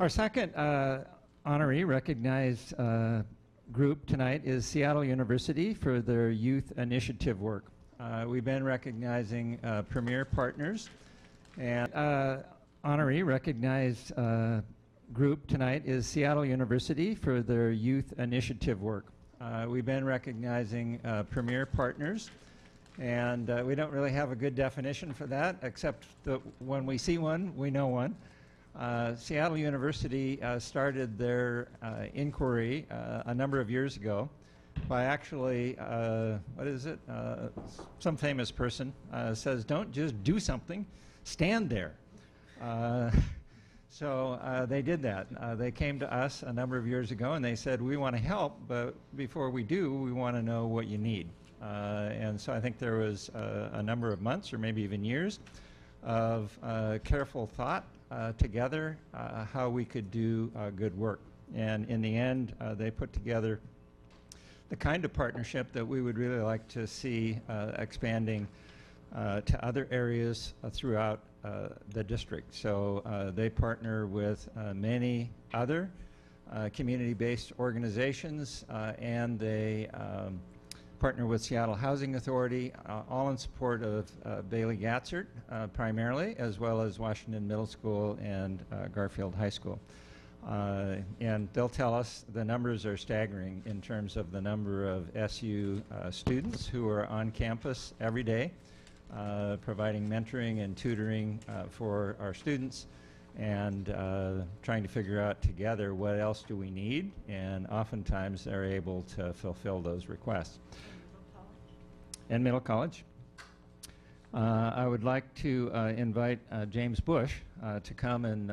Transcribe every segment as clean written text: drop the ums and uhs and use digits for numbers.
Our second honoree recognized group tonight is Seattle University for their youth initiative work. We've been recognizing premier partners, and honoree recognized group tonight is Seattle University for their youth initiative work. We've been recognizing premier partners, and we don't really have a good definition for that, except that when we see one, we know one. Seattle University started their inquiry a number of years ago by actually, some famous person says, don't just do something, stand there. So they did that. They came to us a number of years ago and they said, we want to help, but before we do, we want to know what you need. And so I think there was a number of months or maybe even years of careful thought together how we could do good work. And in the end, they put together the kind of partnership that we would really like to see expanding to other areas throughout the district. So they partner with many other community-based organizations, and they partner with Seattle Housing Authority, all in support of Bailey Gatzert primarily, as well as Washington Middle School and Garfield High School. And they'll tell us the numbers are staggering in terms of the number of SU students who are on campus every day, providing mentoring and tutoring for our students, and trying to figure out together what else do we need, and oftentimes they're able to fulfill those requests. And Middle College. I would like to invite James Bush to come and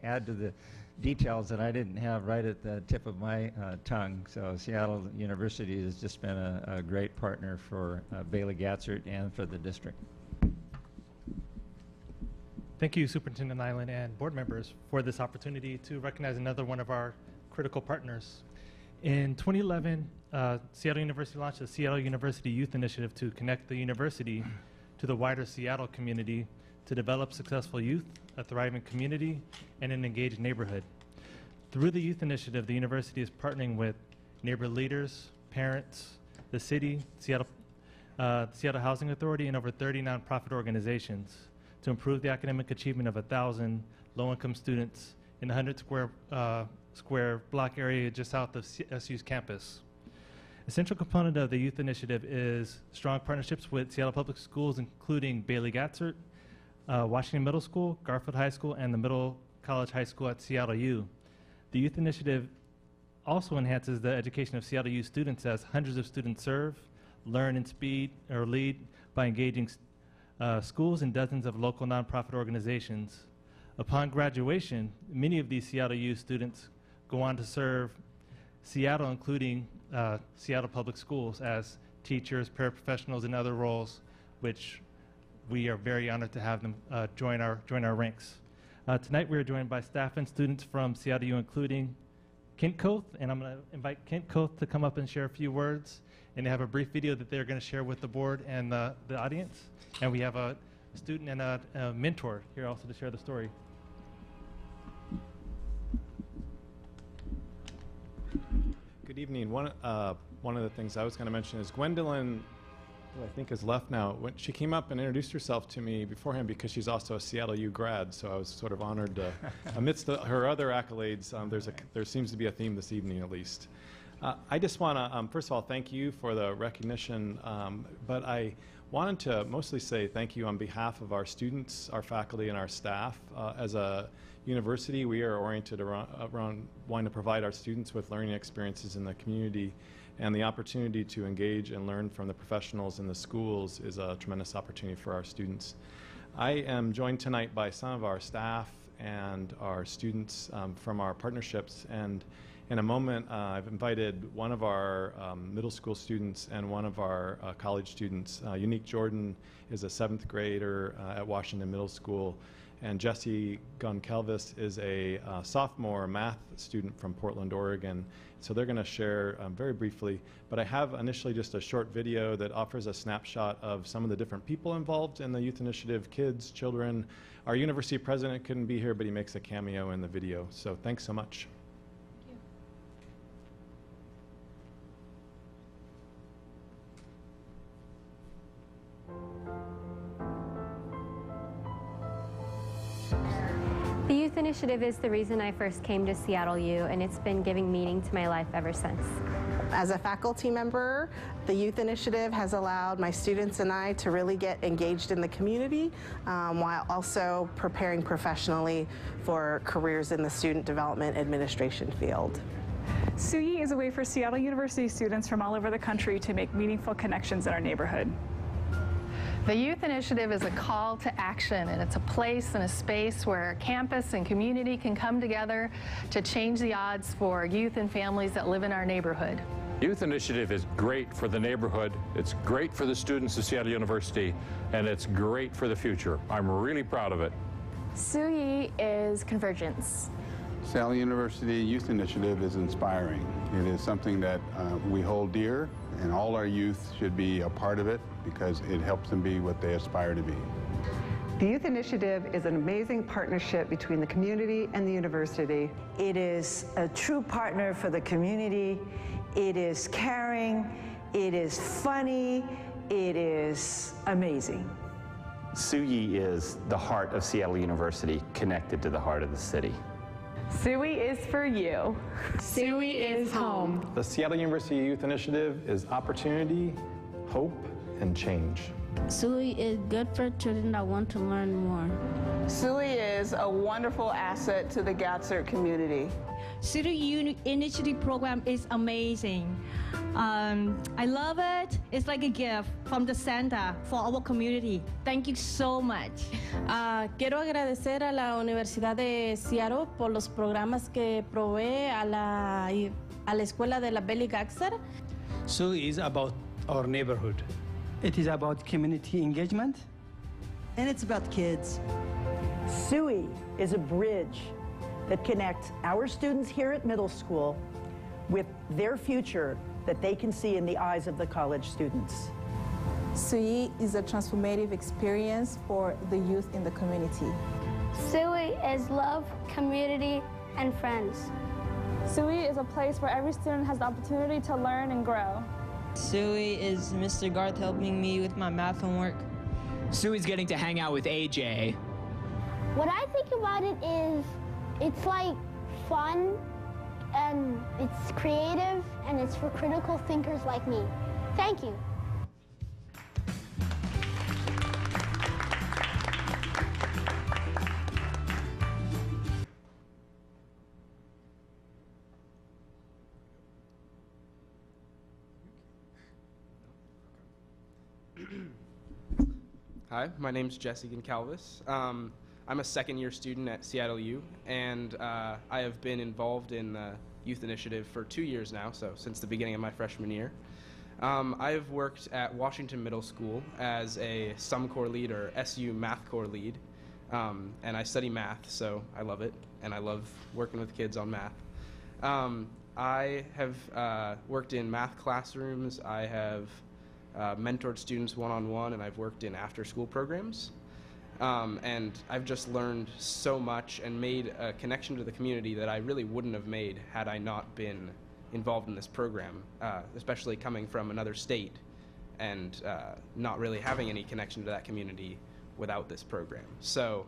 add to the details that I didn't have right at the tip of my tongue. So Seattle University has just been a great partner for Bailey Gatzert and for the district. Thank you, Superintendent Nyland and board members, for this opportunity to recognize another one of our critical partners. In 2011, Seattle University launched the Seattle University Youth Initiative to connect the university to the wider Seattle community to develop successful youth, a thriving community, and an engaged neighborhood. Through the Youth Initiative, the university is partnering with neighborhood leaders, parents, the city, Seattle Housing Authority, and over 30 nonprofit organizations to improve the academic achievement of 1,000 low-income students in the 100 square block area just south of SU's campus. A central component of the Youth Initiative is strong partnerships with Seattle Public Schools, including Bailey Gatzert, Washington Middle School, Garfield High School, and the Middle College High School at Seattle U. The Youth Initiative also enhances the education of Seattle U students as hundreds of students serve, learn, and lead by engaging schools and dozens of local nonprofit organizations. Upon graduation, many of these Seattle U students go on to serve Seattle, including Seattle Public Schools, as teachers, paraprofessionals, and other roles, which we are very honored to have them join our ranks. Tonight we are joined by staff and students from Seattle U, including Kent Koth, and I'm going to invite Kent Koth to come up and share a few words, and they have a brief video that they're going to share with the board and the audience. And we have a student and a mentor here also to share the story. Good evening. One of the things I was going to mention is Gwendolyn, who I think is left now. When she came up and introduced herself to me beforehand because she's also a Seattle U grad, so I was sort of honored to, amidst her other accolades, there seems to be a theme this evening at least. I just want to, first of all, thank you for the recognition, but I wanted to mostly say thank you on behalf of our students, our faculty, and our staff. As a university, we are oriented around wanting to provide our students with learning experiences in the community, and the opportunity to engage and learn from the professionals in the schools is a tremendous opportunity for our students. I am joined tonight by some of our staff and our students from our partnerships, and in a moment I've invited one of our middle school students and one of our college students. Unique Jordan is a 7th grader at Washington Middle School, and Jesse Goncalves is a sophomore math student from Portland, Oregon. So they're going to share very briefly, but I have initially just a short video that offers a snapshot of some of the different people involved in the Youth Initiative, kids, children. Our university president couldn't be here, but he makes a cameo in the video. So thanks so much. The Youth Initiative is the reason I first came to Seattle U, and it's been giving meaning to my life ever since. As a faculty member, the Youth Initiative has allowed my students and I to really get engaged in the community while also preparing professionally for careers in the student development administration field. SUYI is a way for Seattle University students from all over the country to make meaningful connections in our neighborhood. The Youth Initiative is a call to action, and it's a place and a space where campus and community can come together to change the odds for youth and families that live in our neighborhood. Youth Initiative is great for the neighborhood, it's great for the students of Seattle University, and it's great for the future. I'm really proud of it. SUYI is convergence. Seattle University Youth Initiative is inspiring. It is something that we hold dear, and all our youth should be a part of it because it helps them be what they aspire to be. The Youth Initiative is an amazing partnership between the community and the university. It is a true partner for the community. It is caring, it is funny, it is amazing. SUYI is the heart of Seattle University, connected to the heart of the city. SUYI is for you. SUYI is home. The Seattle University Youth Initiative is opportunity, hope, and change. SUYI is good for children that want to learn more. SUYI is a wonderful asset to the GATSERT community. SUYI Initiative program is amazing. I love it. It's like a gift from the Santa for our community. Thank you so much. Quiero agradecer a la Universidad de Seattle por los programas que provee a la Escuela de la Belly GATSERT. SUYI is about our neighborhood. It is about community engagement. And it's about kids. SUYI is a bridge that connects our students here at middle school with their future that they can see in the eyes of the college students. SUYI is a transformative experience for the youth in the community. SUYI is love, community, and friends. SUYI is a place where every student has the opportunity to learn and grow. SUYI is Mr. Garth helping me with my math homework. SUYI's getting to hang out with AJ. What I think about it is it's like fun, and it's creative, and it's for critical thinkers like me. Thank you. Hi, my name's Jesse Goncalves. I'm a second-year student at Seattle U, and I have been involved in the Youth Initiative for 2 years now, so since the beginning of my freshman year. I have worked at Washington Middle School as a SUM Corps lead, or SU Math Corps lead, and I study math, so I love it, and I love working with kids on math. I have worked in math classrooms, I have mentored students one-on-one, and I've worked in after-school programs. And I've just learned so much and made a connection to the community that I really wouldn't have made had I not been involved in this program, especially coming from another state and not really having any connection to that community without this program. So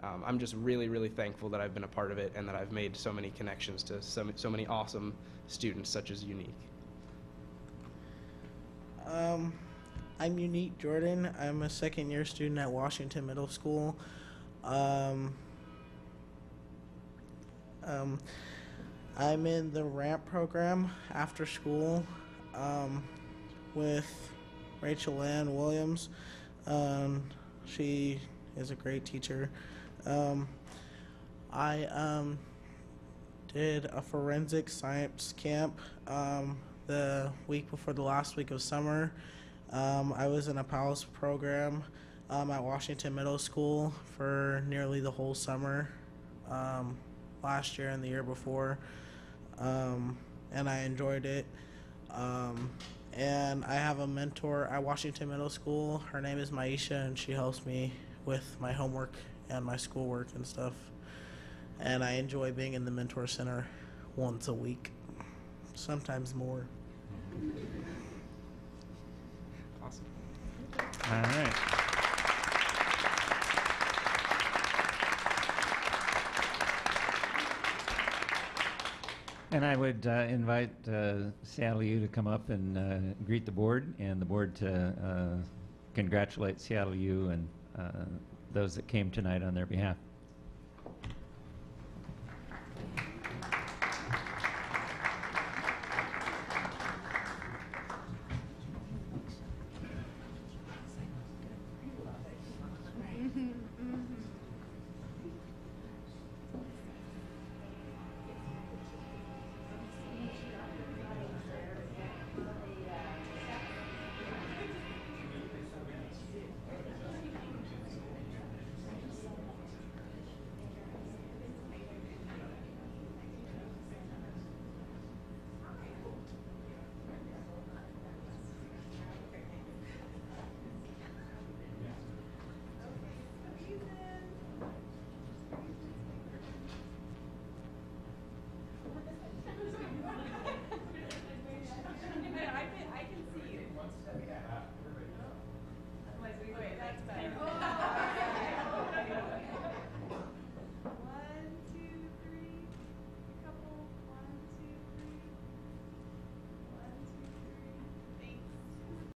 I'm just really, really thankful that I've been a part of it and that I've made so many connections to so many awesome students such as Unique. I'm Unique Jordan. I'm a second-year student at Washington Middle School. I'm in the RAMP program after school with Rachel Ann Williams. She is a great teacher. I did a forensic science camp the week before the last week of summer. I was in a PALS program at Washington Middle School for nearly the whole summer, last year and the year before, and I enjoyed it. And I have a mentor at Washington Middle School. Her name is Maisha, and she helps me with my homework and my schoolwork and stuff. And I enjoy being in the Mentor Center once a week, sometimes more. Awesome. All right. And I would invite Seattle U to come up and greet the board, and the board to congratulate Seattle U and those that came tonight on their behalf.